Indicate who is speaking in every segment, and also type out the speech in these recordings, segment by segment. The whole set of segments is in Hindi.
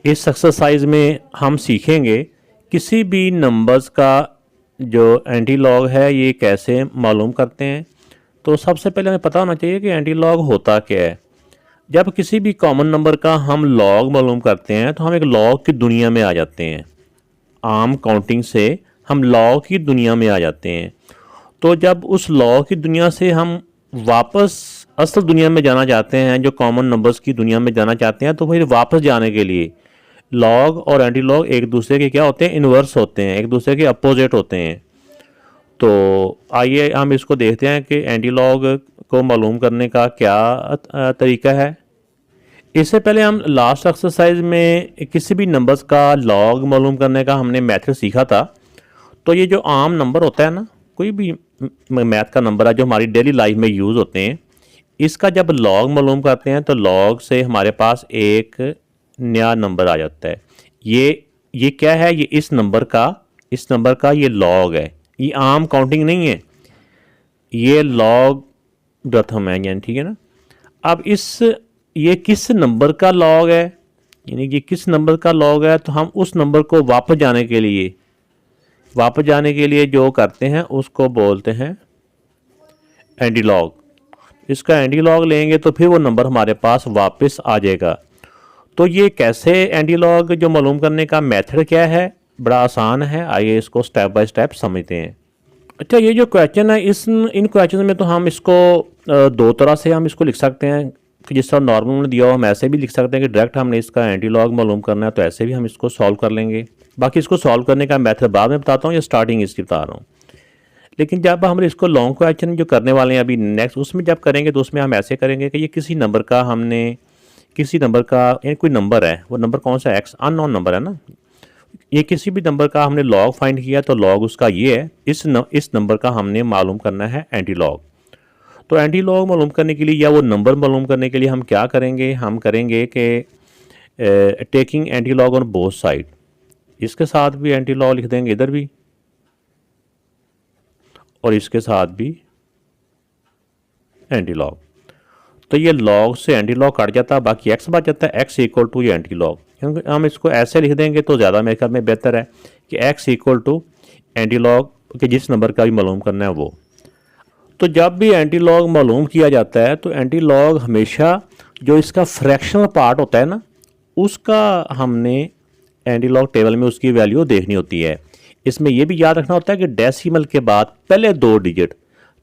Speaker 1: इस एक्सरसाइज में हम सीखेंगे किसी भी नंबर्स का जो एंटी लॉग है ये कैसे मालूम करते हैं। तो सबसे पहले हमें पता होना चाहिए कि एंटी लॉग होता क्या है। जब किसी भी कॉमन नंबर का हम लॉग मालूम करते हैं तो हम एक लॉग की दुनिया में आ जाते हैं। आम काउंटिंग से हम लॉग की दुनिया में आ जाते हैं। तो जब उस लॉग की दुनिया से हम वापस असल दुनिया में जाना चाहते हैं, जो कॉमन नंबर्स की दुनिया में जाना चाहते हैं, तो फिर वापस जाने के लिए लॉग और एंटी लॉग एक दूसरे के क्या होते हैं, इन्वर्स होते हैं, एक दूसरे के अपोजिट होते हैं। तो आइए हम इसको देखते हैं कि एंटी लॉग को मालूम करने का क्या तरीका है। इससे पहले हम लास्ट एक्सरसाइज में किसी भी नंबर्स का लॉग मालूम करने का हमने मेथड सीखा था। तो ये जो आम नंबर होता है ना, कोई भी मैथ का नंबर है जो हमारी डेली लाइफ में यूज़ होते हैं, इसका जब लॉग मालूम करते हैं तो लॉग से हमारे पास एक नया नंबर आ जाता है। ये क्या है, ये इस नंबर का ये लॉग है। ये आम काउंटिंग नहीं है, ये लॉग प्रथम है, यानी ठीक है ना। अब ये किस नंबर का लॉग है, यानी कि किस नंबर का लॉग है, तो हम उस नंबर को वापस जाने के लिए जो करते हैं उसको बोलते हैं एंटी लॉग। इसका एंटी लॉग लेंगे तो फिर वो नंबर हमारे पास वापस आ जाएगा। तो ये कैसे एंटी लॉग जो मालूम करने का मेथड क्या है, बड़ा आसान है। आइए इसको स्टेप बाय स्टेप समझते हैं। अच्छा, ये जो क्वेश्चन है, इन क्वेश्चन में तो हम इसको दो तरह से हम इसको लिख सकते हैं कि जिस तरह नॉर्मल में दिया हो हम ऐसे भी लिख सकते हैं कि डायरेक्ट हमने इसका एंटी लॉग मालूम करना है, तो ऐसे भी हम इसको सॉल्व कर लेंगे। बाकी इसको सॉल्व करने का मेथड बाद में बताता हूँ, या स्टार्टिंग इसकी बता रहा हूँ। लेकिन जब हम इसको लॉन्ग क्वेश्चन जो करने वाले हैं अभी नेक्स्ट, उसमें जब करेंगे तो उसमें हम ऐसे करेंगे कि ये किसी नंबर का यानी कोई नंबर है, वो नंबर कौन सा है, एक्स अननोन नंबर है ना। ये किसी भी नंबर का हमने लॉग फाइंड किया तो लॉग उसका ये है, इस नंबर का हमने मालूम करना है एंटी लॉग। तो एंटी लॉग मालूम करने के लिए या वो नंबर मालूम करने के लिए हम क्या करेंगे, हम करेंगे कि taking anti log on both side. इसके साथ भी एंटी लॉग लिख देंगे इधर भी, और इसके साथ भी एंटी लॉग। तो ये लॉग से एंटी लॉग कट जाता है, बाकी एक्स बच जाता है, एक्स इक्वल टू ये एंटी लॉग। क्योंकि हम इसको ऐसे लिख देंगे तो ज़्यादा मेरे ख्याल में बेहतर है कि x equal to antilog के जिस नंबर का भी मालूम करना है वो। तो जब भी एंटी लॉग मालूम किया जाता है तो एंटी लॉग हमेशा जो इसका फ्रैक्शनल पार्ट होता है ना, उसका हमने एंटी लॉग टेबल में उसकी वैल्यू देखनी होती है। इसमें यह भी याद रखना होता है कि डेसिमल के बाद पहले दो डिजिट,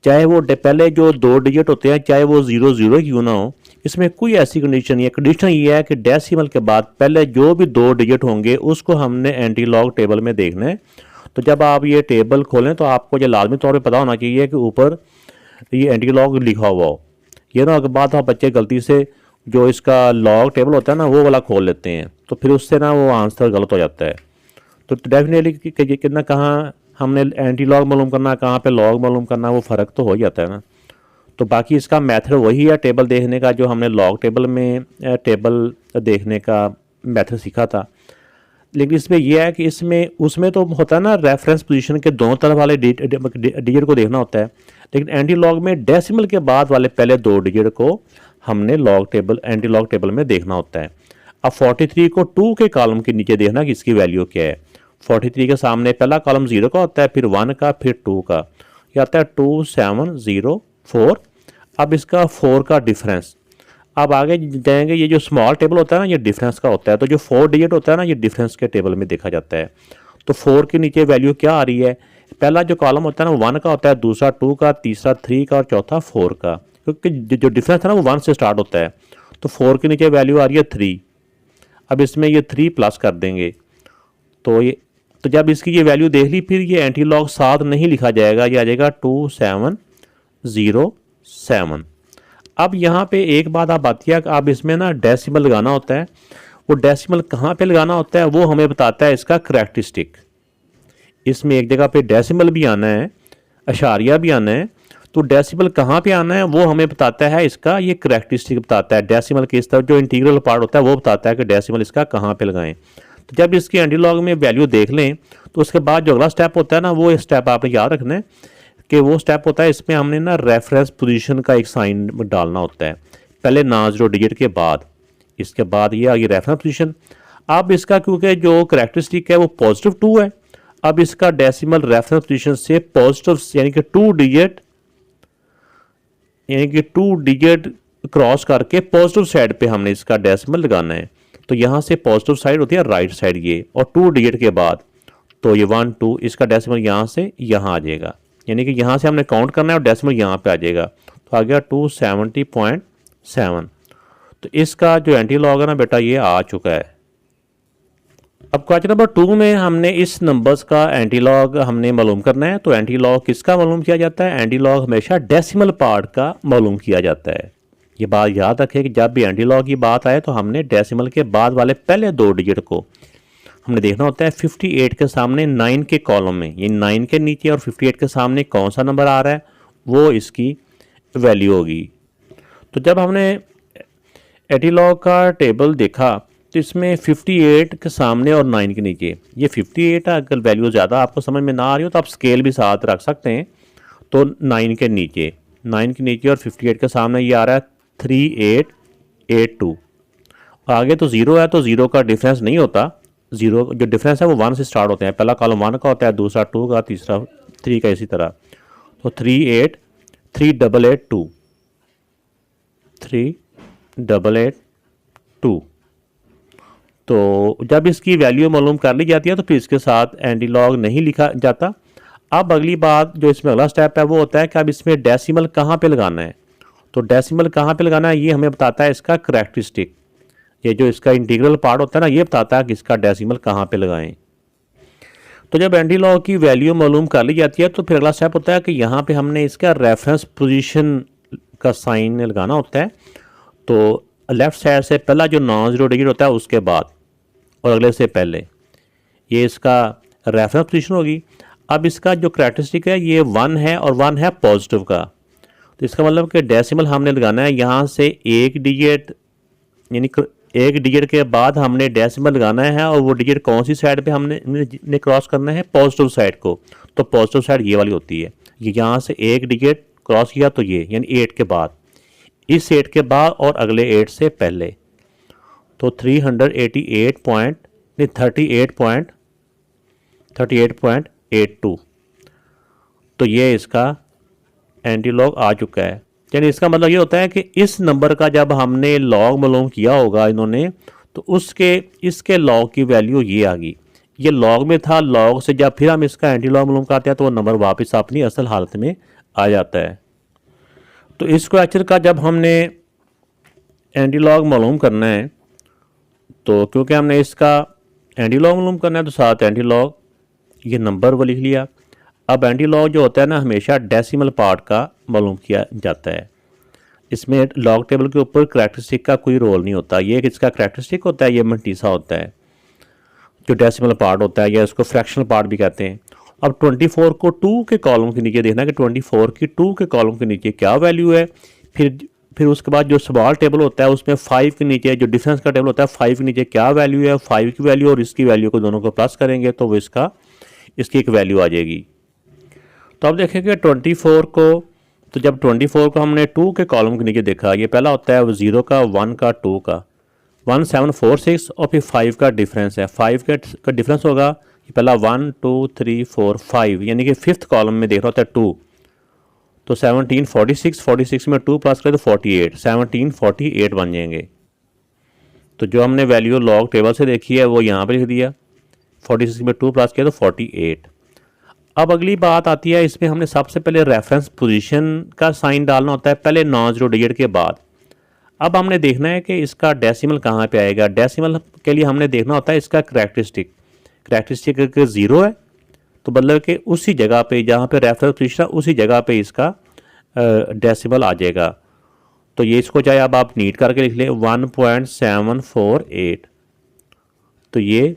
Speaker 1: चाहे वो पहले जो दो डिजिट होते हैं चाहे वो 00 क्यों ना हो, इसमें कोई ऐसी कंडीशन नहीं है। कंडीशन ये है कि डेसिमल के बाद पहले जो भी दो डिजिट होंगे उसको हमने एंटी लॉग टेबल में देखना है। तो जब आप ये टेबल खोलें तो आपको ये लाजमी तौर पे पता होना चाहिए कि ऊपर ये एंटी लॉग लिखा हुआ हो। ये ना अगर बात आप बच्चे गलती से जो इसका लॉग टेबल होता है ना वो वाला खोल लेते हैं, तो फिर उससे ना वो आंसर गलत हो जाता है। तो डेफिनेटली कितना कहाँ हमने एंटी लॉग मालूम करना, कहाँ पे लॉग मालूम करना, वो फ़र्क तो हो ही जाता है ना। तो बाकी इसका मेथड वही है टेबल देखने का, जो हमने लॉग टेबल में टेबल देखने का मेथड सीखा था। लेकिन इसमें यह है कि उसमें तो होता है ना रेफरेंस पोजीशन के दोनों तरफ वाले डिजिट को देखना होता है, लेकिन एंटी लॉग में डेसिमल के बाद वाले पहले दो डिजिट को हमने एंटी लॉग टेबल में देखना होता है। अब 43 को 2 के कॉलम के नीचे देखना कि इसकी वैल्यू क्या है। 43 के सामने पहला कॉलम 0 का होता है, फिर 1 का, फिर 2 का, यह आता है 2704। अब इसका 4 का डिफरेंस, अब आगे जाएंगे, ये जो स्मॉल टेबल होता है ना ये डिफरेंस का होता है, तो जो 4 डिजिट होता है ना ये डिफरेंस के टेबल में देखा जाता है। तो 4 के नीचे वैल्यू क्या आ रही है, पहला जो कॉलम होता है ना 1 का होता है, दूसरा 2 का, तीसरा 3 का और चौथा 4 का, क्योंकि जो डिफरेंस है ना वो 1 से स्टार्ट होता है। तो 4 के नीचे वैल्यू आ रही है 3। अब इसमें ये 3 प्लस कर देंगे तो जब इसकी ये वैल्यू देख ली, फिर ये एंटी लॉग साथ नहीं लिखा जाएगा, ये आ जाएगा 2707। अब यहाँ पे एक बात आप आती है कि आप इसमें ना डेसिमल लगाना होता है। वो डेसिमल कहाँ पे लगाना होता है वो हमें बताता है इसका करैक्टरिस्टिक। इसमें एक जगह पे डेसिमल भी आना है, अशारिया भी आना है, तो डेसिमल कहाँ पे आना है वो हमें बताता है, इसका ये करैक्टरिस्टिक बताता है। डेसिमल के इस तरफ जो इंटीग्रल पार्ट होता है वो बताता है कि डेसिमल इसका कहाँ पे लगाएं। तो जब इसकी एंटी लॉग में वैल्यू देख लें तो उसके बाद जो अगला स्टेप होता है ना, वो स्टेप आपने याद रखना है कि वो स्टेप होता है, इसमें हमने ना रेफरेंस पोजीशन का एक साइन डालना होता है, पहले ना 0 डिजिट के बाद, इसके बाद ये आ गई रेफरेंस पोजीशन। अब इसका क्योंकि जो करैक्टरिस्टिक है वो पॉजिटिव 2 है, अब इसका डेसिमल रेफरेंस पोजीशन से पॉजिटिव यानी कि 2 डिजिट क्रॉस करके पॉजिटिव साइड पे हमने इसका डेसिमल लगाना है। तो यहाँ से पॉजिटिव साइड होती है राइट साइड ये, और 2 डिजिट के बाद तो ये 1 2 इसका डेसिमल यहाँ से यहाँ आ जाएगा, यानी कि यहाँ से हमने काउंट करना है और डेसिमल यहाँ पे आ जाएगा। तो आ गया 270.7। तो इसका जो एंटी लॉग है ना बेटा ये आ चुका है। अब क्वेश्चन नंबर 2 में हमने इस नंबर्स का एंटी लॉग हमने मालूम करना है। तो एंटी लॉग किसका मालूम किया जाता है? एंटी लॉग हमेशा डेसिमल पार्ट का मालूम किया जाता है। ये बात याद रखें कि जब भी एंटी लॉग की बात आए तो हमने डेसिमल के बाद वाले पहले 2 डिजिट को हमने देखना होता है 58 के सामने 9 के कॉलम में, ये 9 के नीचे और 58 के सामने कौन सा नंबर आ रहा है वो इसकी वैल्यू होगी। तो जब हमने एंटी लॉग का टेबल देखा तो इसमें 58 के सामने और 9 के नीचे ये 58 है। अगर वैल्यू ज़्यादा आपको समझ में ना आ रही हो तो आप स्केल भी साथ रख सकते हैं। तो 9 के नीचे और 58 के सामने ये आ रहा है 3882। आगे तो ज़ीरो है, तो ज़ीरो का डिफरेंस नहीं होता। ज़ीरो जो डिफरेंस है वो 1 से स्टार्ट होते हैं। पहला कॉलम 1 का होता है, दूसरा 2 का, तीसरा 3 का, इसी तरह। तो 3882। तो जब इसकी वैल्यू मालूम कर ली जाती है तो फिर इसके साथ एंटी लॉग नहीं लिखा जाता। अब अगली बात जो इसमें अगला स्टेप है वो होता है कि अब इसमें डेसिमल कहाँ पे लगाना है। तो डेसिमल कहाँ पे लगाना है ये हमें बताता है इसका करैक्टरिस्टिक। ये जो इसका इंटीग्रल पार्ट होता है ना ये बताता है कि इसका डेसिमल कहाँ पे लगाएं। तो जब एंटी लॉग की वैल्यू मालूम कर ली जाती है तो फिर अगला स्टेप होता है कि यहाँ पे हमने इसका रेफरेंस पोजीशन का साइन लगाना होता है। तो लेफ्ट साइड से पहला जो नॉन ज़ीरो डिजिट होता है उसके बाद और अगले से पहले ये इसका रेफरेंस पोजीशन होगी। अब इसका जो करैक्टरिस्टिक है ये 1 है और 1 है पॉजिटिव का। तो इसका मतलब कि डेसिमल हमने लगाना है यहाँ से 1 डिजिट, यानी 1 डिजिट के बाद हमने डेसिमल लगाना है और वो डिजिट कौन सी साइड पे हमने क्रॉस करना है? पॉजिटिव साइड को। तो पॉजिटिव साइड ये वाली होती है। ये यहाँ से 1 डिजिट क्रॉस किया तो ये यानी 8 के बाद, इस 8 के बाद और अगले 8 से पहले। तो 38.82। तो ये इसका एंटी लॉग आ चुका है। यानी इसका मतलब ये होता है कि इस नंबर का जब हमने लॉग मालूम किया होगा इन्होंने तो इसके लॉग की वैल्यू ये आ गई। ये लॉग में था, लॉग से जब फिर हम इसका एंटी लॉग मालूम करते हैं तो वो नंबर वापस अपनी असल हालत में आ जाता है। तो इस क्वेश्चन का जब हमने एंटी लॉग मालूम करना है तो क्योंकि हमने इसका एंटी लॉग मालूम करना है तो साथ एंटी लॉग ये नंबर वो लिख लिया। अब एंटी लॉग जो होता है ना हमेशा डेसिमल पार्ट का मालूम किया जाता है। इसमें लॉग टेबल के ऊपर करैक्टरिस्टिक का कोई रोल नहीं होता। ये इसका करैक्टरिस्टिक होता है, ये मंटीसा होता है जो डेसिमल पार्ट होता है, या इसको फ्रैक्शनल पार्ट भी कहते हैं। अब 24 को 2 के कॉलम के नीचे देखना कि 24 की 2 के कॉलम के नीचे क्या वैल्यू है। फिर उसके बाद जो स्मॉल टेबल होता है उसमें 5 के नीचे जो डिफरेंस का टेबल होता है 5 के नीचे क्या वैल्यू है, 5 की वैल्यू और इसकी वैल्यू को दोनों को प्लस करेंगे तो वो इसकी एक वैल्यू आ जाएगी। तो अब देखेंगे 24 को, तो जब 24 को हमने 2 के कॉलम के नीचे देखा, ये पहला होता है 0 का, 1 का, 2 का, 1746 और फिर 5 का डिफरेंस है। 5 का डिफरेंस होगा ये पहला 1 2 3 4 5, यानी कि 5th कॉलम में देख रहा होता है 2। तो 1746 में 2 प्लस करें तो 48, 1748 बन जाएंगे। तो जो हमने वैल्यू लॉग टेबल से देखी है वो यहाँ पे लिख दिया, 46 में 2 प्लस किया तो 48। अब अगली बात आती है, इसमें हमने सबसे पहले रेफरेंस पोजीशन का साइन डालना होता है पहले नॉन ज़ीरो डिजिट के बाद। अब हमने देखना है कि इसका डेसिमल कहाँ पे आएगा। डेसिमल के लिए हमने देखना होता है इसका करैक्टरिस्टिक अगर 0 है तो मतलब कि उसी जगह पे जहाँ पे रेफरेंस पोजीशन उसी जगह पे इसका डेसिमल आ जाएगा। तो ये इसको चाहे अब आप नीट करके लिख लें 1.748। तो ये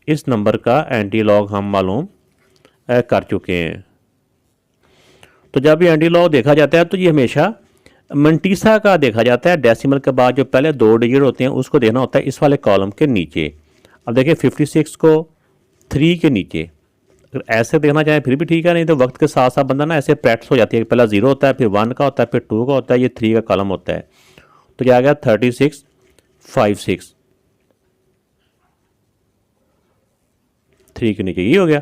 Speaker 1: इस नंबर का एंटी लॉग हम मालूम कर चुके हैं। तो जब भी एंटी लॉग देखा जाता है तो ये हमेशा मंटीसा का देखा जाता है। डेसिमल के बाद जो पहले 2 डिजिट होते हैं उसको देखना होता है इस वाले कॉलम के नीचे। अब देखिए 56 को 3 के नीचे, अगर ऐसे देखना चाहें फिर भी ठीक है, नहीं तो वक्त के साथ साथ बंदा ना ऐसे प्रैक्टिस हो जाती है। पहला 0 होता है, फिर 1 का होता है, फिर 2 का होता है, ये 3 का कॉलम होता है। तो क्या आ गया 3656। 3 के नीचे, ये हो गया।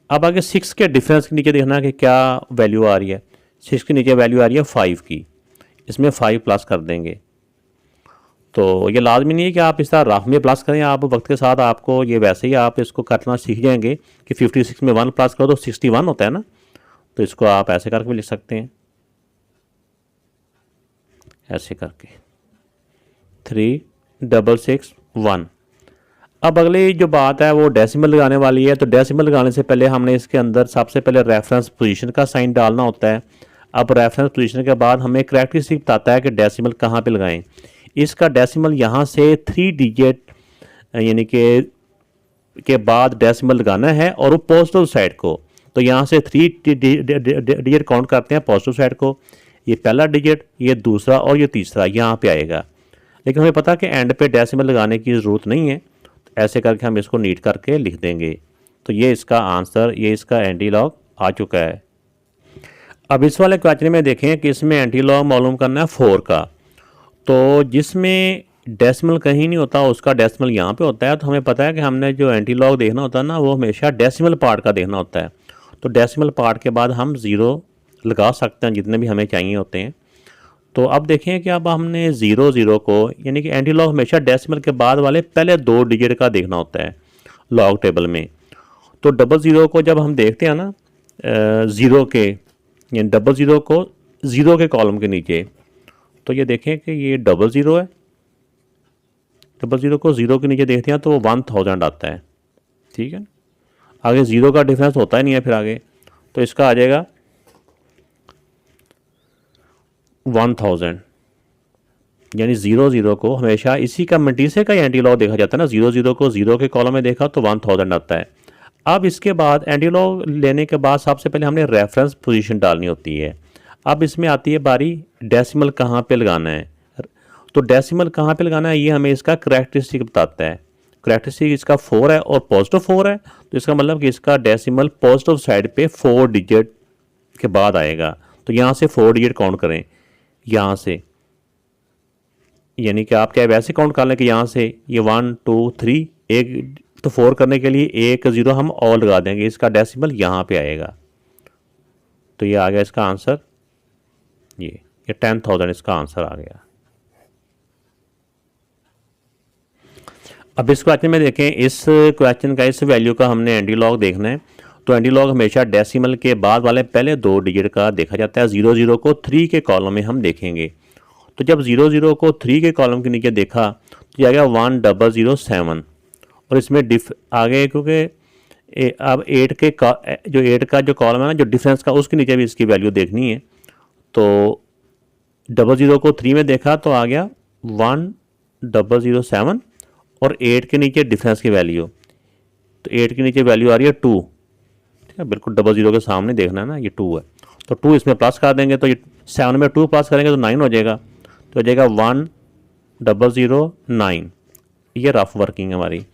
Speaker 1: अब आगे 6 के डिफरेंस के नीचे देखना कि क्या वैल्यू आ रही है। 6 के नीचे वैल्यू आ रही है 5 की, इसमें 5 प्लस कर देंगे। तो ये लाजमी नहीं है कि आप इस तरह रफ में प्लस करें, आप वक्त के साथ आपको ये वैसे ही आप इसको करना सीख जाएंगे कि 56 में 1 प्लस करो तो 61 होता है ना। तो इसको आप ऐसे करके भी लिख सकते हैं, ऐसे करके 3661। अब अगली जो बात है वो डेसिमल लगाने वाली है। तो डेसिमल लगाने से पहले हमने इसके अंदर सबसे पहले रेफरेंस पोजीशन का साइन डालना होता है। अब रेफरेंस पोजीशन के बाद हमें करैक्टरिस्टिक बताता है कि डेसिमल कहाँ पे लगाएं। इसका डेसिमल यहाँ से 3 डिजिट यानी के बाद डेसिमल लगाना है और वो पॉजिटिव साइड को। तो यहाँ से 3 डिजिट काउंट करते हैं पॉजिटिव साइड को। ये पहला डिजिट, ये दूसरा और ये तीसरा यहाँ पे आएगा। लेकिन हमें पता कि एंड पे डेसिमल लगाने की ज़रूरत नहीं है, तो ऐसे करके हम इसको नीट करके लिख देंगे। तो ये इसका आंसर, ये इसका एंटी लॉग आ चुका है। अब इस वाले क्वेश्चन में देखें कि इसमें एंटी लॉग मालूम करना है 4 का। तो जिसमें डेसिमल कहीं नहीं होता उसका डेसिमल यहाँ पे होता है। तो हमें पता है कि हमने जो एंटी लॉग देखना होता है ना, वो हमेशा डेसिमल पार्ट का देखना होता है। तो डेसिमल पार्ट के बाद हम 0 लगा सकते हैं जितने भी हमें चाहिए होते हैं। तो अब देखें कि अब हमने 0 को, यानी कि एंटी लॉग हमेशा डेसिमल के बाद वाले पहले 2 डिजिट का देखना होता है लॉग टेबल में। तो 00 को जब हम देखते हैं ना 0 के, यानी 00 को 0 के कॉलम के नीचे, तो ये देखें कि ये 00 है। 00 को 0 के नीचे देखते हैं तो वो 1000 आता है, ठीक है। आगे 0 का डिफरेंस होता ही नहीं है फिर आगे, तो इसका आ जाएगा 1000। यानी 00 को हमेशा इसी का मल्टीसे का एंटी लॉग देखा जाता है ना। 00 को 0 के कॉलम में देखा तो 1000 आता है। अब इसके बाद एंटी लॉग लेने के बाद सबसे पहले हमने रेफरेंस पोजीशन डालनी होती है। अब इसमें आती है बारी डेसिमल कहाँ पे लगाना है। तो डेसिमल कहाँ पे लगाना है ये हमें इसका करैक्टरिस्टिक बताता है। करैक्टरिस्टिक इसका 4 है और पॉजिटिव 4 है, तो इसका मतलब कि इसका डेसिमल पॉजिटिव साइड पे 4 डिजिट के बाद आएगा। तो यहाँ से 4 डिजिट काउंट करें यहाँ से, यानी कि आप क्या वैसे काउंट कर लें कि यहाँ से ये 1 2 3, एक तो 4 करने के लिए 1 0 हम और लगा देंगे, इसका डेसिमल यहाँ पे आएगा। तो ये आ गया इसका आंसर, ये 10,000 इसका आंसर आ गया। अब इस क्वेश्चन में देखें, इस क्वेश्चन का इस वैल्यू का हमने एंटी लॉग देखना है। तो एंटी लॉग हमेशा डेसिमल के बाद वाले पहले 2 डिजिट का देखा जाता है। 00 को 3 के कॉलम में हम देखेंगे। तो जब 00 को 3 के कॉलम के नीचे देखा तो यह आ गया 1007। और इसमें आगे क्योंकि अब 8 के जो 8 का जो कॉलम है ना, जो डिफरेंस का, उसके नीचे भी इसकी वैल्यू देखनी है। तो 00 को 3 में देखा तो आ गया 1007 और 8 के नीचे डिफरेंस की वैल्यू, तो 8 के नीचे वैल्यू आ रही है 2, ठीक है। बिल्कुल 00 के सामने देखना है ना, ये 2 है। तो 2 इसमें प्लस कर देंगे तो ये 7 में 2 प्लस करेंगे तो 9 हो जाएगा। तो हो जाएगा 1009। ये रफ वर्किंग है हमारी।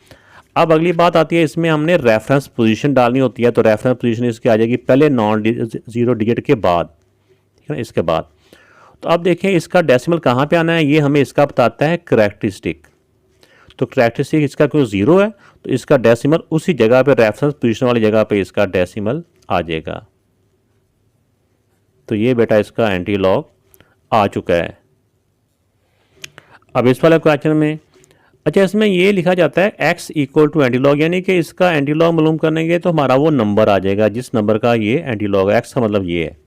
Speaker 1: अब अगली बात आती है, इसमें हमने रेफरेंस पोजीशन डालनी होती है। तो रेफरेंस पोजीशन इसकी आ जाएगी पहले नॉन 0 डिजिट के बाद, ठीक है ना, इसके बाद। तो अब देखें इसका डेसिमल कहाँ पे आना है, ये हमें इसका बताता है करैक्टरिस्टिक। तो करैक्टरिस्टिक इसका क्यों 0 है, तो इसका डेसिमल उसी जगह पे, रेफरेंस पोजीशन वाली जगह पे इसका डेसिमल आ जाएगा। तो ये बेटा इसका एंटी लॉग आ चुका है। अब इस वाले क्वेश्चन में, अच्छा, इसमें ये लिखा जाता है x equal to antilog, यानी कि इसका एंटी लॉग मालूम करनेंगे तो हमारा वो नंबर आ जाएगा जिस नंबर का ये एंटी लॉग है। x का मतलब ये है।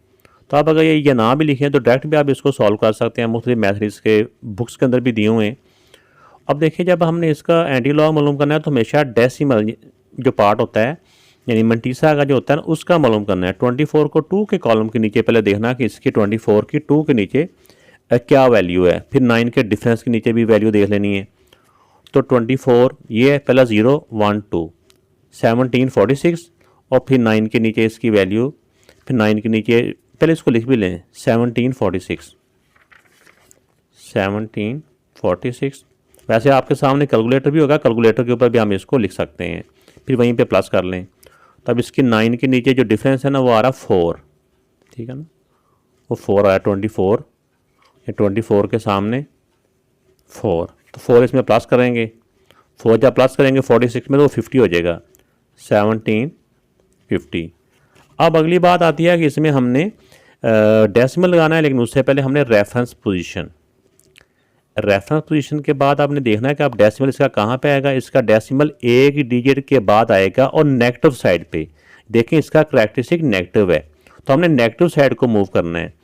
Speaker 1: तो आप अगर ये ना भी लिखें तो डायरेक्ट भी आप इसको सॉल्व कर सकते हैं। मुख्तलिफ मैथड इसके बुक्स के अंदर भी दिए हुए हैं। अब देखिए, जब हमने इसका एंटी लॉग मालूम करना है तो हमेशा डेसिमल जो पार्ट होता है, यानी मंटीसा का जो होता है ना, उसका मालूम करना है। 24 को 2 के कॉलम के नीचे पहले देखना कि इसकी 24 की 2 के नीचे क्या वैल्यू है। फिर 9 के डिफरेंस के नीचे भी वैल्यू देख लेनी है। तो 24 ये है, पहला 0 1 2, 17 46 और फिर 9 के नीचे इसकी वैल्यू, फिर 9 के नीचे पहले इसको लिख भी लें 17 46। वैसे आपके सामने कैलकुलेटर भी होगा, कैलकुलेटर के ऊपर भी हम इसको लिख सकते हैं, फिर वहीं पे प्लस कर लें। तब इसकी 9 के नीचे जो डिफरेंस है ना वो आ रहा 4, ठीक है ना, वो 4 आया 24, या 24 के सामने 4, तो 4 इसमें प्लस करेंगे। 4 जब प्लस करेंगे 46 में तो वो 50 हो जाएगा। 1750। अब अगली बात आती है कि इसमें हमने डेसिमल लगाना है, लेकिन उससे पहले हमने रेफरेंस पोजीशन के बाद आपने देखना है कि आप डेसिमल इसका कहाँ पे आएगा। इसका डेसिमल एक डिजिट के बाद आएगा और नेगेटिव साइड पे। देखें इसका करैक्टरिस्टिक नेगेटिव है, तो हमने नेगेटिव साइड को मूव करना है।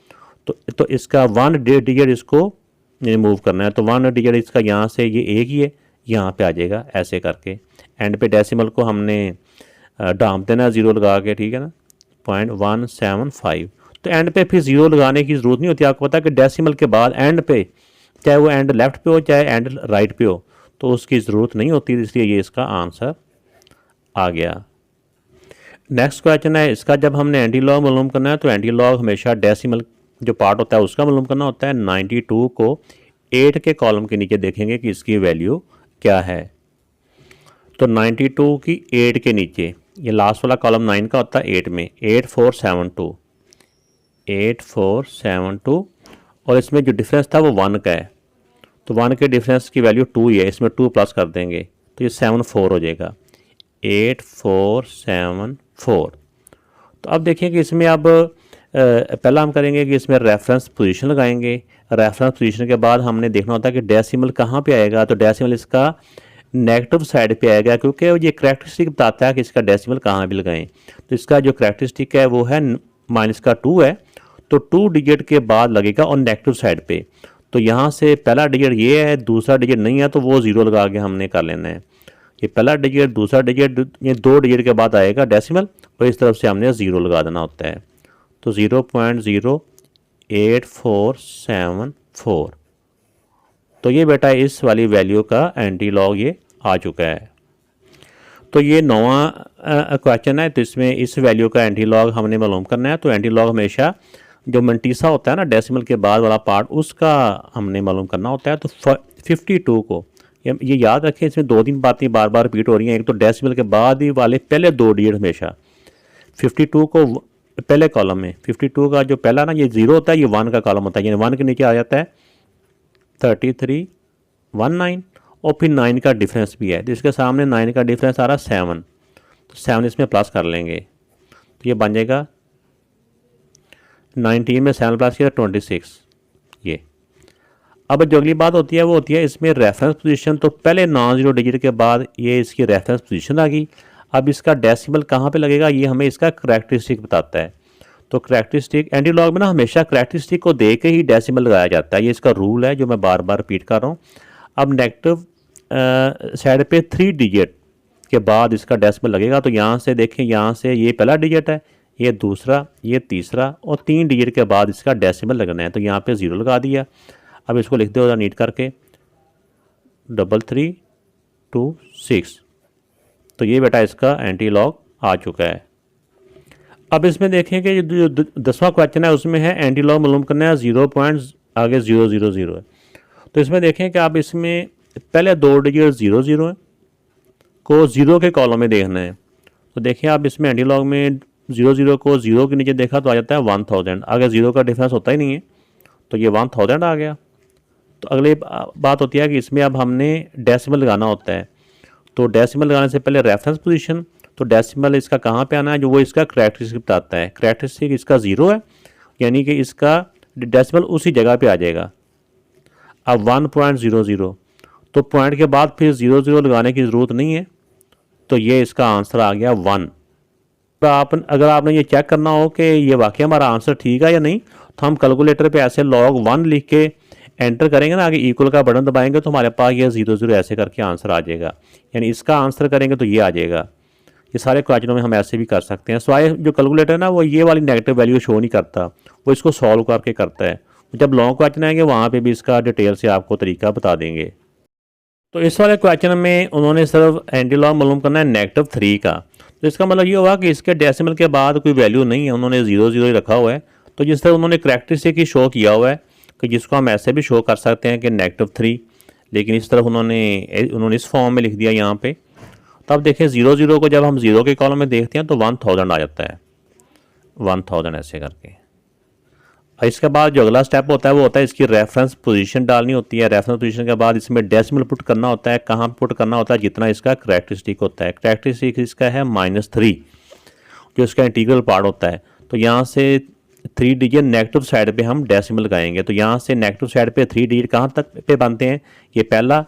Speaker 1: तो इसका 1 डिजिट इसको मूव करना है। तो 1 डिजिट इसका यहाँ से ये एक ही है, यहाँ पे आ जाएगा ऐसे करके। एंड पे डेसिमल को हमने डांप देना 0 लगा के, ठीक है ना, 0.175। तो एंड पे फिर 0 लगाने की ज़रूरत नहीं होती। आपको पता है कि डेसिमल के बाद एंड पे, चाहे वो एंड लेफ्ट पे हो चाहे एंड राइट पे हो, तो उसकी ज़रूरत नहीं होती, इसलिए ये इसका आंसर आ गया। नेक्स्ट क्वेश्चन है इसका, जब हमने एंटी लॉग मालूम करना है तो एंटी लॉग हमेशा डेसिमल जो पार्ट होता है उसका मालूम करना होता है। 92 को 8 के कॉलम के नीचे देखेंगे कि इसकी वैल्यू क्या है। तो 92 की 8 के नीचे, ये लास्ट वाला कॉलम 9 का होता है, 8 में 8472 और इसमें जो डिफरेंस था वो 1 का है। तो 1 के डिफरेंस की वैल्यू 2 ही है, इसमें 2 प्लस कर देंगे तो ये 74 हो जाएगा, 8474। तो अब देखिए कि इसमें अब पहला हम करेंगे कि इसमें रेफरेंस पोजीशन लगाएंगे। रेफरेंस पोजीशन के बाद हमने देखना होता है कि डेसिमल कहाँ पे आएगा। तो डेसिमल इसका नेगेटिव साइड पे आएगा, क्योंकि ये करैक्टरिस्टिक बताता है कि इसका डेसिमल कहाँ भी लगाएं। तो इसका जो करैक्टरिस्टिक है वो है -2 है, तो 2 डिजिट के बाद लगेगा और नेगेटिव साइड पे। तो यहाँ से पहला डिजिट ये है, दूसरा डिजिट नहीं है तो वो 0 लगा के हमने कर लेना है। ये पहला डिजिट, दूसरा डिजिट, ये 2 डिजिट के बाद आएगा डेसिमल और इस तरफ से हमने 0 लगा देना होता है। तो 0.08474। तो ये बेटा इस वाली वैल्यू का एंटी लॉग ये आ चुका है। तो ये 9वां क्वेश्चन है, तो इसमें इस वैल्यू का एंटी लॉग हमने मालूम करना है। तो एंटी लॉग हमेशा जो मंटीसा होता है ना डेसिमल के बाद वाला पार्ट, उसका हमने मालूम करना होता है। तो 52 को ये याद रखें, इसमें 2-3 बातें बार बार रिपीट हो रही हैं। एक तो डेसिमल के बाद ही वाले पहले 2 डिजिट हमेशा 52 को पहले कॉलम में, 52 का जो पहला ना ये 0 होता है, ये 1 का कॉलम होता है, यानी 1 के नीचे आ जाता है 3319 और फिर 9 का डिफरेंस भी है, जिसके सामने 9 का डिफरेंस आ रहा है 7। तो 7 इसमें प्लस कर लेंगे तो ये बन जाएगा 19 में 7 प्लस किया 26। ये अब जो अगली बात होती है वो होती है इसमें रेफरेंस पोजीशन। तो पहले नॉन जीरो डिजिट के बाद ये इसकी रेफरेंस पोजीशन आ गई। अब इसका डेसिमल कहाँ पे लगेगा ये हमें इसका करैक्टरिस्टिक बताता है। तो करैक्टरिस्टिक एंटी लॉग में ना हमेशा करैक्टरिस्टिक को दे के ही डेसिमल लगाया जाता है, ये इसका रूल है जो मैं बार बार रिपीट कर रहा हूँ। अब नेगेटिव साइड पे 3 डिजिट के बाद इसका डेसिमल लगेगा। तो यहाँ से देखें, यहाँ से ये पहला डिजिट है, ये दूसरा, ये तीसरा और 3 डिजिट के बाद इसका डेसिमल लगना है। तो यहाँ पे 0 लगा दिया। अब इसको लिख दो नीट करके 3326। तो ये बेटा इसका एंटी लॉग आ चुका है। अब इसमें देखें कि जो 10वां क्वेश्चन है उसमें है एंटी लॉग मालूम करना है 0.000 है। तो इसमें देखें कि आप इसमें पहले 2 डिजिट 00 है को 0 के कॉलम में देखना है। तो देखिए आप इसमें एंटी लॉग में 00 को 0 के नीचे देखा तो आ जाता है 1000। आगे 0 का डिफरेंस होता ही नहीं है, तो ये 1000 आ गया। तो अगली बात होती है कि इसमें अब हमने डेसिमल लगाना होता है। तो डेसिमल लगाने से पहले रेफरेंस पोजीशन, तो डेसिमल इसका कहाँ पे आना है, जो वो इसका करैक्टरिस्टिक बताता है। करैक्टरिस्टिक इसका 0 है, यानी कि इसका डेसिमल उसी जगह पे आ जाएगा। अब 1.00, तो पॉइंट के बाद फिर 00 लगाने की ज़रूरत नहीं है, तो ये इसका आंसर आ गया 1। अगर आपने ये चेक करना हो कि ये वाकई हमारा आंसर ठीक है या नहीं, तो हम कैलकुलेटर पे ऐसे log 1 लिख के एंटर करेंगे ना, आगे इक्वल का बटन दबाएंगे तो हमारे पास ये 00 ऐसे करके आंसर आ जाएगा। यानी इसका आंसर करेंगे तो ये आ जाएगा। ये सारे क्वेश्चनों में हम ऐसे भी कर सकते हैं। स्वाय जो कैलकुलेटर है ना वो ये वाली नेगेटिव वैल्यू शो नहीं करता, वो इसको सॉल्व करके करता है। जब लॉन्ग क्वेश्चन आएंगे वहाँ पे भी इसका डिटेल से आपको तरीका बता देंगे। तो इस वाले क्वेश्चन में उन्होंने सिर्फ एंटी लॉग मालूम करना है -3 का। तो इसका मतलब ये हुआ कि इसके डेसिमल के बाद कोई वैल्यू नहीं है, उन्होंने 00 ही रखा हुआ है। तो जिस तरह उन्होंने करैक्टरिस्टिक ही शो किया हुआ है कि जिसको हम ऐसे भी शो कर सकते हैं कि -3, लेकिन इस तरफ उन्होंने इस फॉर्म में लिख दिया यहाँ पे। तो अब देखें 00 को जब हम 0 के कॉलम में देखते हैं तो 1000 आ जाता है, 1000 ऐसे करके। इसके बाद जो अगला स्टेप होता है वो होता है इसकी रेफरेंस पोजीशन डालनी होती है। रेफरेंस पोजीशन के बाद इसमें डेसिमल पुट करना होता है। कहाँ पुट करना होता है? जितना इसका करैक्टरिस्टिक होता है। करैक्टरिस्टिक इसका है -3 जो इसका इंटीग्रल पार्ट होता है। तो यहाँ से 3 डिजिट नेगेटिव साइड पे हम डेसिमल लगाएंगे। तो यहाँ से नेगेटिव साइड पे 3 डिजिट कहाँ तक पे बनते हैं? ये पहला,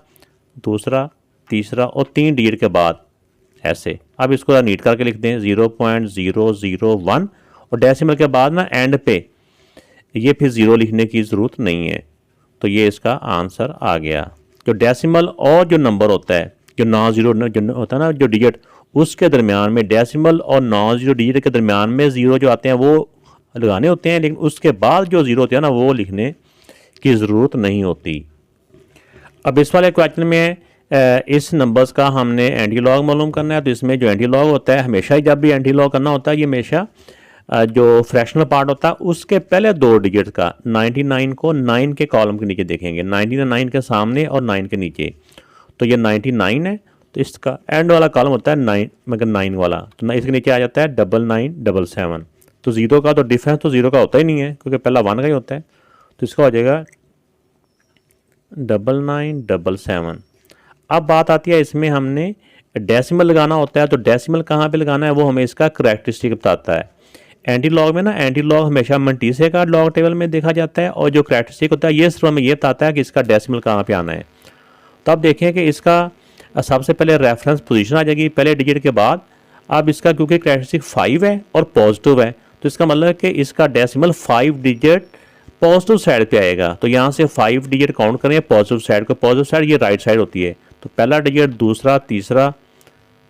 Speaker 1: दूसरा, तीसरा और 3 डिजिट के बाद ऐसे। अब इसको नीट करके लिख दें 0.001 और डेसिमल के बाद ना एंड पे ये फिर ज़ीरो लिखने की ज़रूरत नहीं है। तो ये इसका आंसर आ गया। जो डेसिमल और जो नंबर होता है, जो नॉन ज़ीरो जो होता है ना, जो डिजिट, उसके दरमियान में डेसिमल और नॉन ज़ीरो डिजिट के दरमियान में ज़ीरो जो आते हैं वो लगाने होते हैं, लेकिन उसके बाद जो ज़ीरो होते हैं ना वो लिखने की ज़रूरत नहीं होती। अब इस वाले क्वेश्चन में इस नंबर्स का हमने एंटीलॉग मालूम करना है। तो इसमें जो एंटीलॉग होता है, हमेशा ही जब भी एंटीलॉग करना होता है, ये हमेशा जो फ्रैक्शनल पार्ट होता है उसके पहले 2 डिजिट का 99 को 9 के कॉलम के नीचे देखेंगे। 99 के सामने और 9 के नीचे। तो ये 99 है, तो इसका एंड वाला कॉलम होता है 9 मगर 9 वाला। तो इसके नीचे आ जाता है 9977। तो ज़ीरो का तो डिफरेंस तो ज़ीरो का होता ही नहीं है क्योंकि पहला 1 का ही होता है। तो इसका हो जाएगा 9977। अब बात आती है इसमें हमने डेसिमल लगाना होता है। तो डेसिमल कहाँ पे लगाना है वो हमें इसका करैक्टरिस्टिक बताता है। एंटीलॉग में ना, एंटीलॉग हमेशा मंटीसे का लॉग टेबल में देखा जाता है और जो करैक्टरिस्टिक होता है ये सिर्फ हमें ये बताता है कि इसका डेसिमल कहाँ पे आना है। तो अब देखें कि इसका सबसे पहले रेफरेंस पोजीशन आ जाएगी पहले डिजिट के बाद। अब इसका क्योंकि करैक्टरिस्टिक 5 है और पॉजिटिव है तो इसका मतलब है कि इसका डेसिमल 5 डिजिट पॉजिटिव साइड पे आएगा। तो यहाँ से 5 डिजिट काउंट करें पॉजिटिव साइड को। पॉजिटिव साइड ये राइट साइड होती है। तो पहला डिजिट, दूसरा, तीसरा,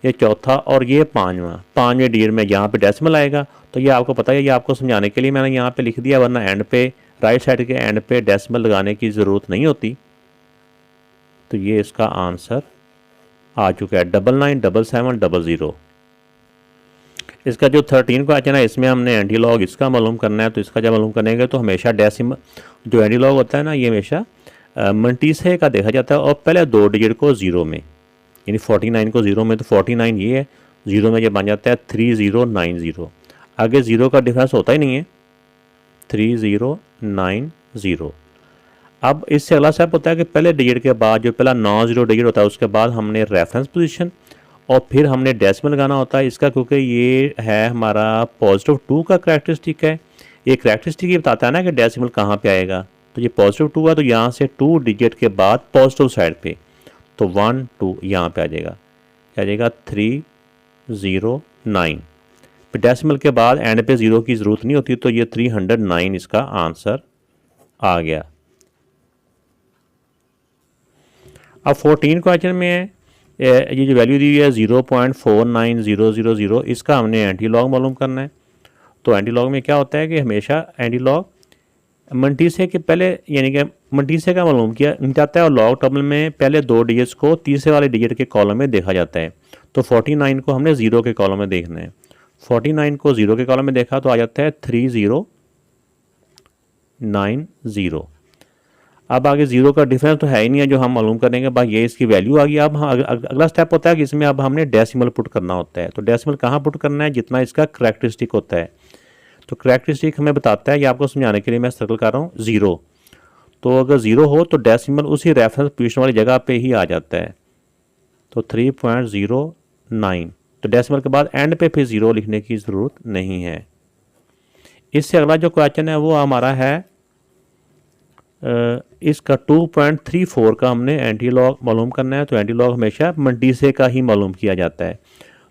Speaker 1: ये चौथा और ये 5वें डिजिट में यहाँ पे डेसिमल आएगा। तो ये आपको पता है, ये आपको समझाने के लिए मैंने यहाँ पे लिख दिया, वरना एंड पे राइट साइड के एंड पे डेसिमल लगाने की ज़रूरत नहीं होती। तो ये इसका आंसर आ चुका है 997700। इसका जो 13 क्वेश्चन है इसमें हमने एंटीलॉग इसका मालूम करना है। तो इसका जब मालूम करेंगे तो हमेशा डेसिमल जो एंटीलॉग होता है ना ये हमेशा मंटीसे का देखा जाता है और पहले 2 डिजिट को ज़ीरो में, यानी 49 को ज़ीरो में। तो 49 ये है, ज़ीरो में ये बन जाता है 3090। आगे ज़ीरो का डिफरेंस होता ही नहीं है, 3090। अब इससे अगला स्टेप होता है कि पहले डिजिट के बाद जो पहला नॉन ज़ीरो डिजिट होता है उसके बाद हमने रेफरेंस पोजीशन और फिर हमने डेसिमल लगाना होता है इसका, क्योंकि ये है हमारा +2 का करैक्टरिस्टिक है। ये करैक्टरिस्टिक ये बताता है ना कि डेसिमल कहाँ पे आएगा। तो ये +2 है तो यहाँ से 2 डिजिट के बाद पॉजिटिव साइड पे, तो 1 2 यहाँ पे आ जाएगा, क्या आ जाएगा 309। फिर डेसिमल के बाद एंड पे ज़ीरो की ज़रूरत नहीं होती। तो ये 309 इसका आंसर आ गया। अब 14 क्वेश्चन में ये जो वैल्यू दी हुई है 0.49000, इसका हमने एंटीलॉग मालूम करना है। तो एंटीलॉग में क्या होता है कि हमेशा एंटीलॉग मंटीसे के पहले, यानी कि मंटीसे का मालूम किया जाता है और लॉग टेबल में पहले 2 डिजिट्स को तीसरे वाले डिजिट के कॉलम में देखा जाता है। तो 49 को हमने ज़ीरो के कॉलम में देखना है। 49 को ज़ीरो के कॉलम में देखा तो आ जाता है 3090। अब आगे ज़ीरो का डिफरेंस तो है ही नहीं है जो हम मालूम करेंगे, भाई ये इसकी वैल्यू आ गई। अब अगला स्टेप होता है कि इसमें अब हमने डेसिमल पुट करना होता है। तो डेसिमल कहाँ पुट करना है? जितना इसका करैक्टरिस्टिक होता है। तो करैक्टरिस्टिक हमें बताता है, ये आपको समझाने के लिए मैं सर्कल कर रहा हूँ, ज़ीरो। तो अगर ज़ीरो हो तो डेसिमल उसी रेफरेंस पोजीशन वाली जगह पे ही आ जाता है। तो 3.09। तो डेसिमल के बाद एंड पे फिर ज़ीरो लिखने की ज़रूरत नहीं है। इससे अगला जो क्वेश्चन है वो हमारा है इसका 2.34 का हमने एंटीलॉग मालूम करना है। तो एंटीलॉग हमेशा मंटीसे का ही मालूम किया जाता है।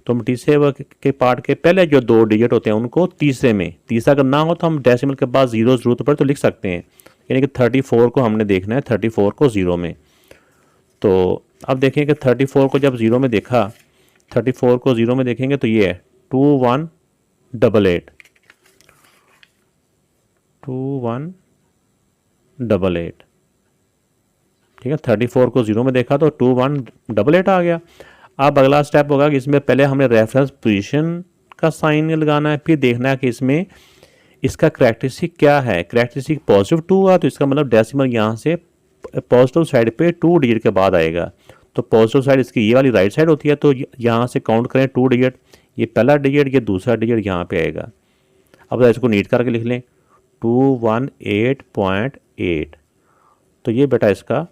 Speaker 1: तो मंटीसे के पार्ट के पहले जो 2 डिजिट होते हैं उनको तीसरे में, तीसरा अगर ना हो तो हम डेसिमल के बाद ज़ीरो ज़रूरत पड़े तो लिख सकते हैं। यानी कि 34 को हमने देखना है, 34 को ज़ीरो में। तो अब देखें कि 34 को जब ज़ीरो में देखा, 34 को ज़ीरो में देखेंगे तो ये है 2188, 2188। ठीक है, 34 को ज़ीरो में देखा तो 2188 आ गया। अब अगला स्टेप होगा कि इसमें पहले हमने रेफरेंस पोजीशन का साइन लगाना है, फिर देखना है कि इसमें इसका करैक्टरिस्टिक क्या है। करैक्टरिस्टिक +2 हुआ तो इसका मतलब डेसिमल यहाँ से पॉजिटिव साइड पे 2 डिजिट के बाद आएगा। तो पॉजिटिव साइड इसकी ये वाली राइट साइड होती है। तो यहाँ से काउंट करें 2 डिजिट, ये पहला डिजिट, ये दूसरा डिजिट यहाँ पे आएगा। अब इसको नीट करके लिख लें, 218.8। तो ये बेटा इसका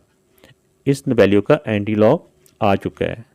Speaker 1: इस वैल्यू का एंटी लॉग आ चुका है।